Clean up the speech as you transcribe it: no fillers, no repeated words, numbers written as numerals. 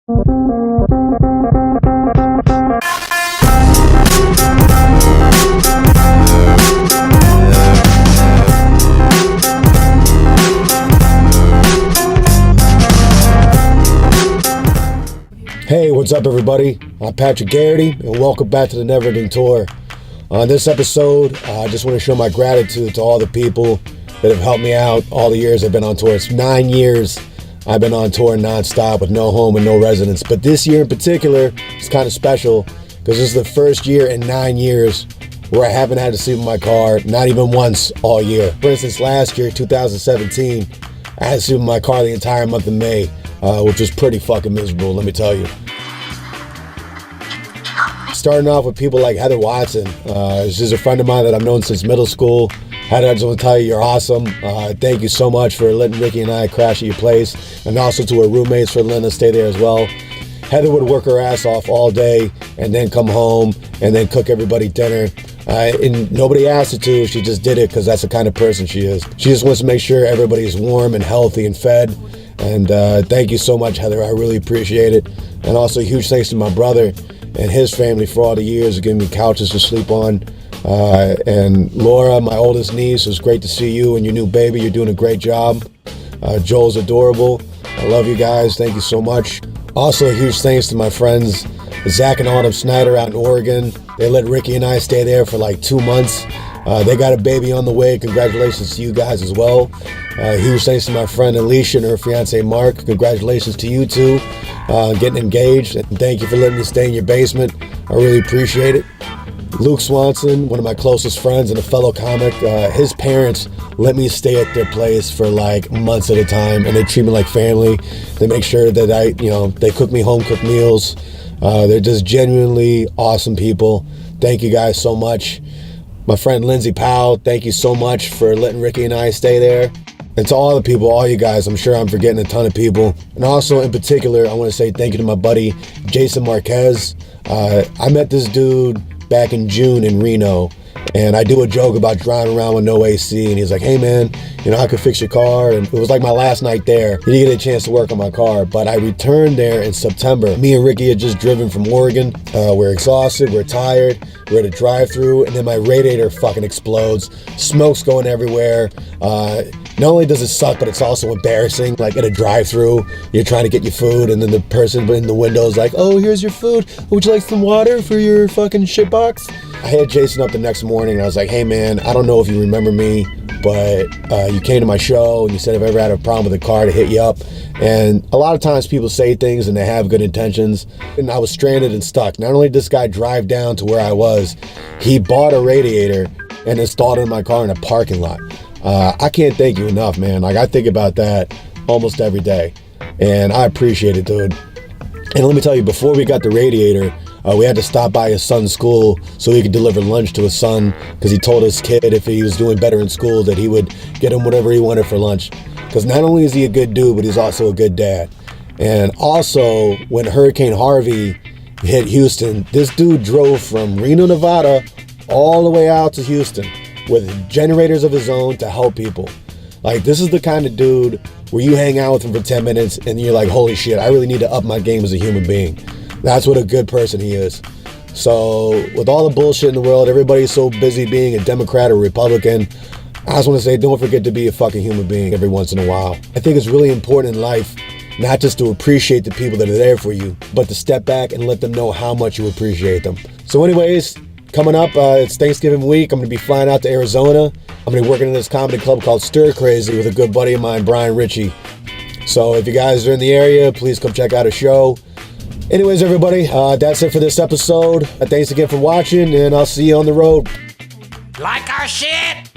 Hey, what's up everybody? I'm Patrick Garrity and welcome back to the Never Ending Tour. On this episode, I just want to show my gratitude to all the people that have helped me out all the years I've been on tour. It's 9 years I've been on tour nonstop with no home and no residence. But this year in particular is kind of special because this is the first year in 9 years where I haven't had to sleep in my car, not even once all year. For instance, last year, 2017, I had to sleep in my car the entire month of May, which was pretty fucking miserable, let me tell you. Starting off with people like Heather Watson. She's a friend of mine that I've known since middle school. Heather, I just want to tell you, you're awesome. Thank you so much for letting Ricky and I crash at your place, and also to her roommates for letting us stay there as well. Heather would work her ass off all day and then come home and then cook everybody dinner. And nobody asked her to, she just did it because that's the kind of person she is. She just wants to make sure everybody's warm and healthy and fed. And thank you so much, Heather. I really appreciate it. And also huge thanks to my brother and his family for all the years of giving me couches to sleep on. And Laura, my oldest niece, it was great to see you and your new baby. You're doing a great job. Joel's adorable. I love you guys. Thank you so much. Also, a huge thanks to my friends, Zach and Autumn Snyder out in Oregon. They let Ricky and I stay there for like 2 months. They got a baby on the way. Congratulations to you guys as well. Huge thanks to my friend Alicia and her fiance Mark. Congratulations to you two getting engaged. And thank you for letting me stay in your basement. I really appreciate it. Luke Swanson, one of my closest friends and a fellow comic, his parents let me stay at their place for like months at a time, and they treat me like family. They make sure that they cook me home-cooked meals. They're just genuinely awesome people. Thank you guys so much. My friend Lindsay Powell, thank you so much for letting Ricky and I stay there. And to all the people, all you guys, I'm sure I'm forgetting a ton of people. And also in particular, I want to say thank you to my buddy, Jason Marquez. I met this dude back in June in Reno, and I do a joke about driving around with no AC, and he's like, hey man, I could fix your car. And it was like my last night there. He didn't get a chance to work on my car, but I returned there in September. Me and Ricky had just driven from Oregon. We're exhausted, we're tired, we're at a drive-through, and then my radiator fucking explodes. Smoke's going everywhere. Not only does it suck, but it's also embarrassing. Like at a drive-through, you're trying to get your food, and then the person in the window is like, oh, here's your food. Would you like some water for your fucking shit box? I had Jason up the next morning, and I was like, hey man, I don't know if you remember me, but you came to my show, and you said if I ever had a problem with the car to hit you up. And a lot of times people say things, and they have good intentions. And I was stranded and stuck. Not only did this guy drive down to where I was, he bought a radiator and installed it in my car in a parking lot. I can't thank you enough, man. Like, I think about that almost every day, and I appreciate it, dude. And let me tell you, before we got the radiator, we had to stop by his son's school so he could deliver lunch to his son, because he told his kid if he was doing better in school that he would get him whatever he wanted for lunch. Because not only is he a good dude, but he's also a good dad. And also, when Hurricane Harvey hit Houston, this dude drove from Reno, Nevada, all the way out to Houston with generators of his own to help people. Like, this is the kind of dude where you hang out with him for 10 minutes and you're like, holy shit, I really need to up my game as a human being. That's what a good person he is. So with all the bullshit in the world, everybody's so busy being a Democrat or Republican, I just want to say, don't forget to be a fucking human being every once in a while. I think it's really important in life not just to appreciate the people that are there for you, but to step back and let them know how much you appreciate them. So anyways, coming up, it's Thanksgiving week. I'm going to be flying out to Arizona. I'm going to be working in this comedy club called Stir Crazy with a good buddy of mine, Brian Ritchie. So if you guys are in the area, please come check out a show. Anyways, everybody, that's it for this episode. Thanks again for watching, and I'll see you on the road. Like our shit?